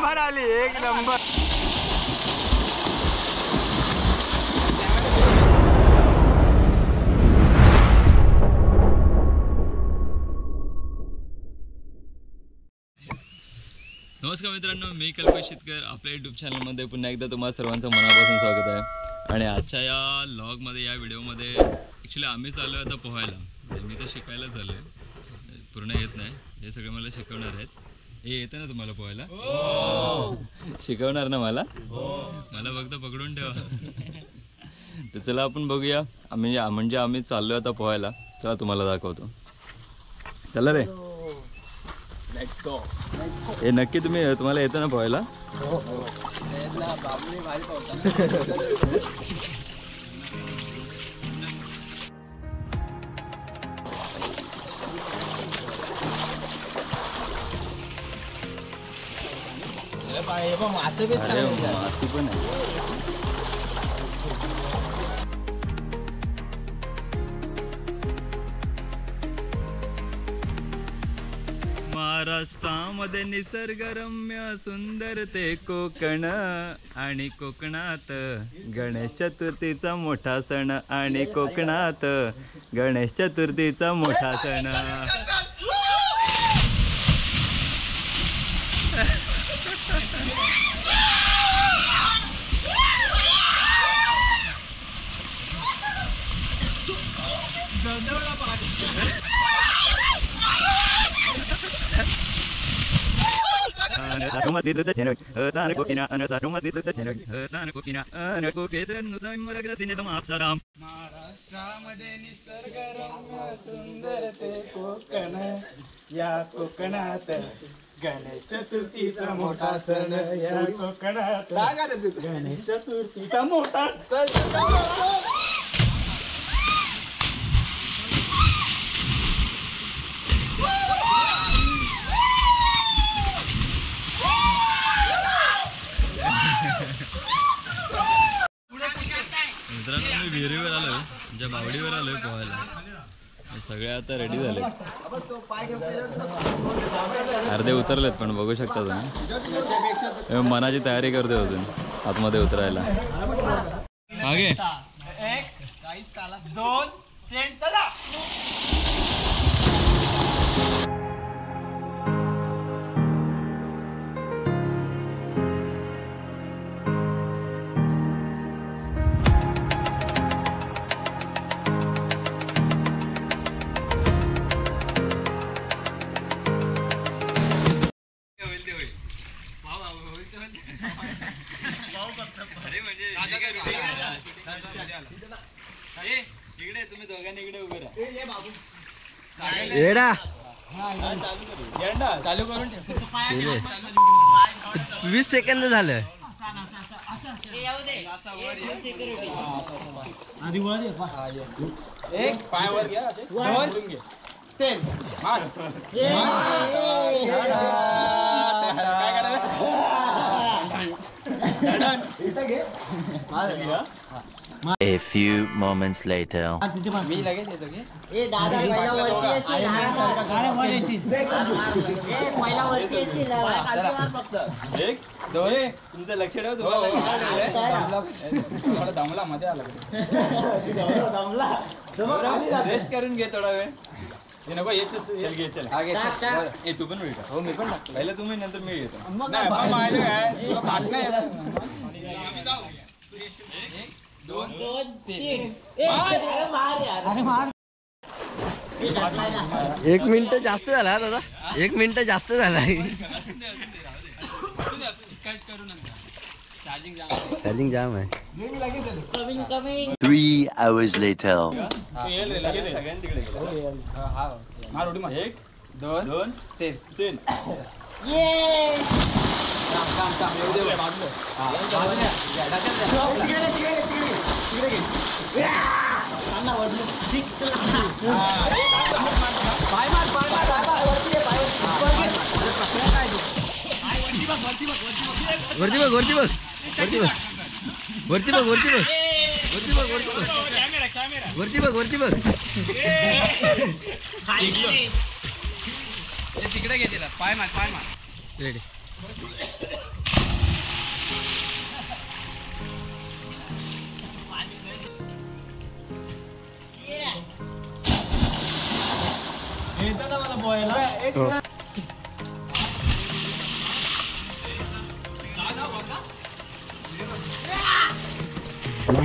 लहर आली एक नंबर. नमस्कार मित्रांनो, मी कल्पेश शेतकर. आपल्या यूट्यूब चॅनलमध्ये पुन्हा एकदा तुम्हाला सर्वांचं मनापासून स्वागत आहे. आणि आजच्या या व्लॉगमध्ये, या व्हिडिओमध्ये ॲक्च्युली आम्ही चाललो आहे आता पोहायला. मी तर शिकायला चाललो आहे, पूर्ण येत नाही. हे सगळे मला शिकवणार आहेत. हे येतं ना तुम्हाला पोहायला? शिकवणार ना मला? मला फक्त पकडून ठेवा. तर चला आपण बघूया. म्हणजे आम्ही चाललो आहे आता पोहायला. चला तुम्हाला दाखवतो. चला रे, लेट्स गो. हे नक्की तुम्हाला येतं ना पोहायला? मासे पण आहे. महाराष्ट्रामध्ये निसर्गरम्य सुंदर ते कोकण, आणि कोकणात गणेश चतुर्थीचा मोठा सण, आणि कोकणात गणेश चतुर्थीचा मोठा सण. महाराष्ट्रामध्ये निसर्गरम्य सुंदर ते कोकण, या कोकणात गणेश चतुर्थीचा मोठा सण, या कोकणात गणेश चतुर्थीचा मोठा सण. मित्रांनो, मी विहिरीवर आलोय, म्हणजे बावडीवर आलोय पोहायला. सगळे आता रेडी झाले. अर्धे उतरलेत, पण बघू शकता तुम्ही. मनाची तयारी करतोय अजून आतमध्ये उतरायला. मागे 1 2 3 चला. इकडे तुम्ही दोघांनी इकडे उभे राहा. चालू करून ठेव. 20 सेकंद झालं. आधी वर ये. 1 पाय वर घ्या, असे 2 घे. 3 मार. काय करायचं? इथं घे. A few moments later. मी लगेच येतो घे. ए दादा पहिला वरती येशील. गाड्या वर येशील. ए पहिला वरती येशील. 1 2 तुमचं लक्ष ठेवा. तुम्हाला थोडा दमला मध्ये आला. दमला. रेस्ट करून घे थोडा वेळ. हे नको, ये चल घे. चल आगे चल. ए तू पण मिळतो. हो, मी पण टाकतो. पहिलं तुम्ही, नंतर मी येतो. नाही मग माहिती काय, तुला काढ नाही. आम्ही जाऊ. 1 2 3 मार यार. अरे मार. 1 मिनिट जास्त झाला दादा. 1 मिनिट जास्त झाला. चार्जिंग जाम आहे. Coming 3 hours later. सगळ्यांनी तिकडे मार उडी मार. 1 2 3 ये. काम येऊ दे बाजूला. वरती बघ, वरती बघ, वरती बघ, वरती बघ, वरती बघ, वरती बघ, वरती बघ, वरती बघ, वरती बघ. तिकडे घे तिला. पाय मार, पाय मार. रेडी.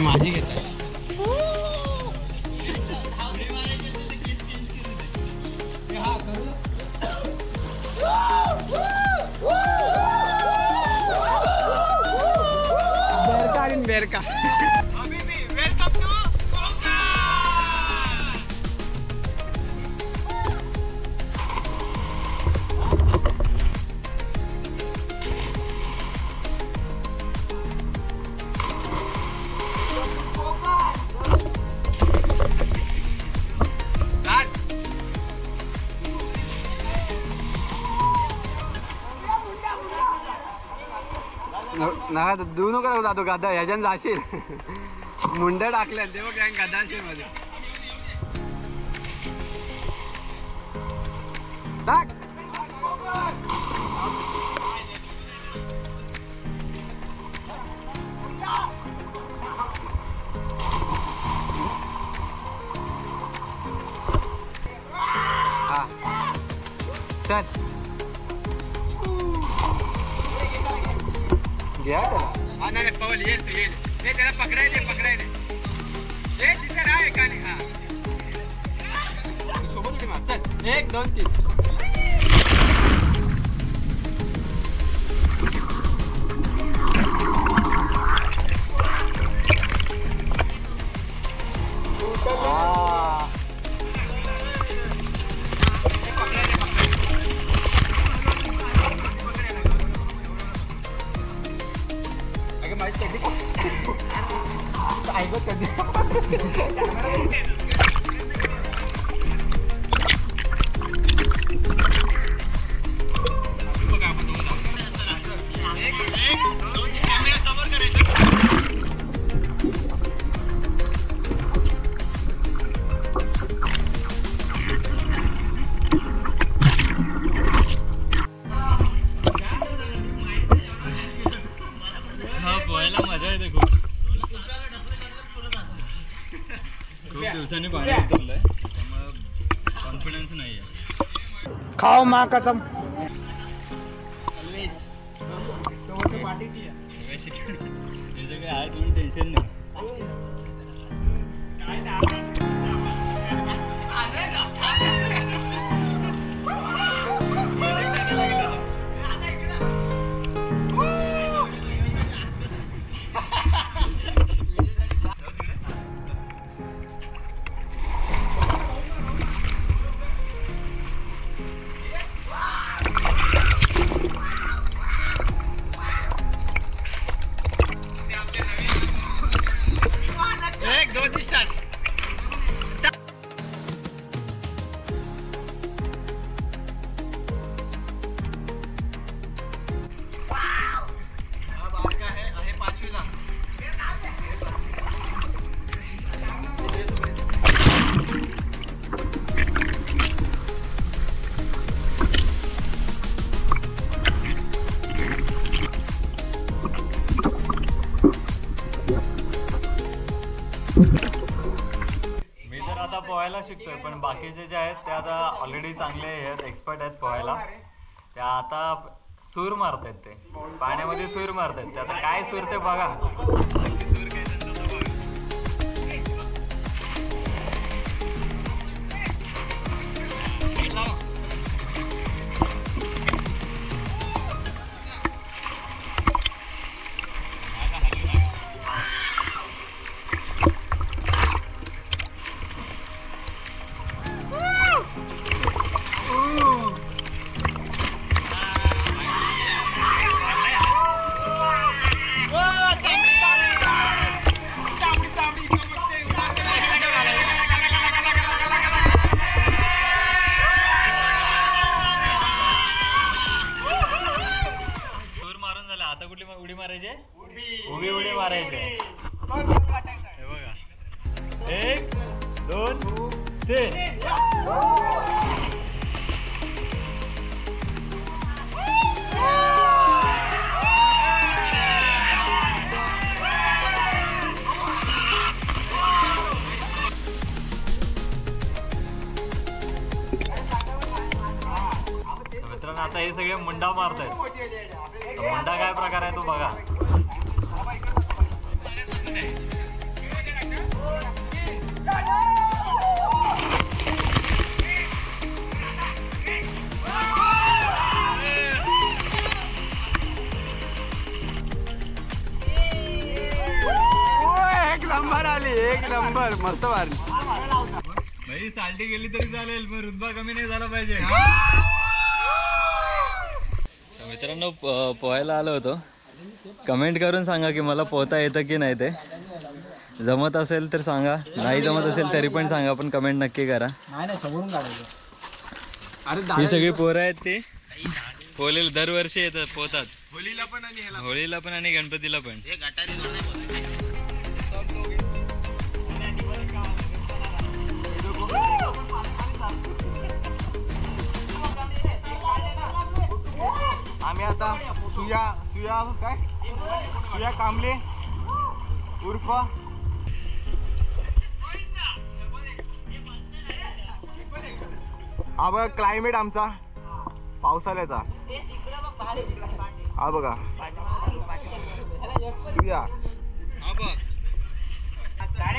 माझी घेत बेरका ना देऊ नका जातो गादा ह्याच्यान जाशील मुंड टाकल्या ते बघ गादाशील मध्ये टाक हा चल घ्या त्याला हा नाही पवल येईल तू येईल ते त्याला पकडायले ते तिथे राह एकाने हा सोबत उडी मार चल 1 2 3 दिवसांनी पाणी उतरलंय त्यामुळे कॉन्फिडन्स नाही आहे. खाओ माँ कसम काय आहे तुम्ही टेन्शन नाही. पोहायला शिकतोय पण बाकीचे जे आहेत ते आता ऑलरेडी चांगले आहेत, एक्सपर्ट आहेत पोहायला. ते आता सूर मारतायत, ते पाण्यामध्ये सूर मारतायत. ते आता काय सूर ते बघा. आता हे सगळे मुंडा मारतायत. मुंडा काय प्रकार आहे तो बघा. एक नंबर आली, एक नंबर, मस्त मारली. भाई साल्टी गेली तरी चालेल पण रुतबा कमी नाही झाला पाहिजे. मित्रांनो पोहायला आलो होतो. कमेंट करून सांगा की मला पोहता येतं की नाही. ते जमत असेल तर सांगा, नाही जमत असेल तरी पण सांगा, पण कमेंट नक्की करा. नाही समोरून काढायचं. ही सगळी पोरं आहेत ती पोहलेली दरवर्षी येतात पोहतात. होळीला पण आणि गणपतीला पण. आम्ही आता सुया कांबळे उर्फ हा बघा क्लायमेट आमचा पावसाळ्याचा. हा बघा सुया.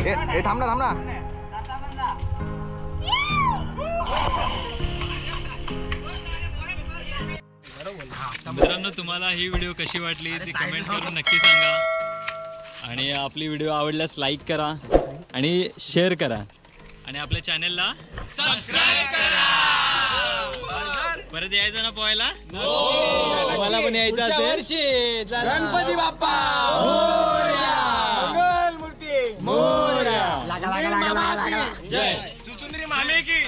ए थांब ना. मित्रांनो तुम्हाला ही व्हिडिओ कशी वाटली ती कमेंट करून नक्की सांगा. आणि आपली व्हिडिओ आवडल्यास लाईक करा आणि शेअर करा आणि आपल्या चॅनेलला सबस्क्राईब करा. परत यायचं ना पोहायला. तुम्हाला पण यायचं असेल. गणपती बाप्पा मूर्ती जय सुचुंदरी मामे की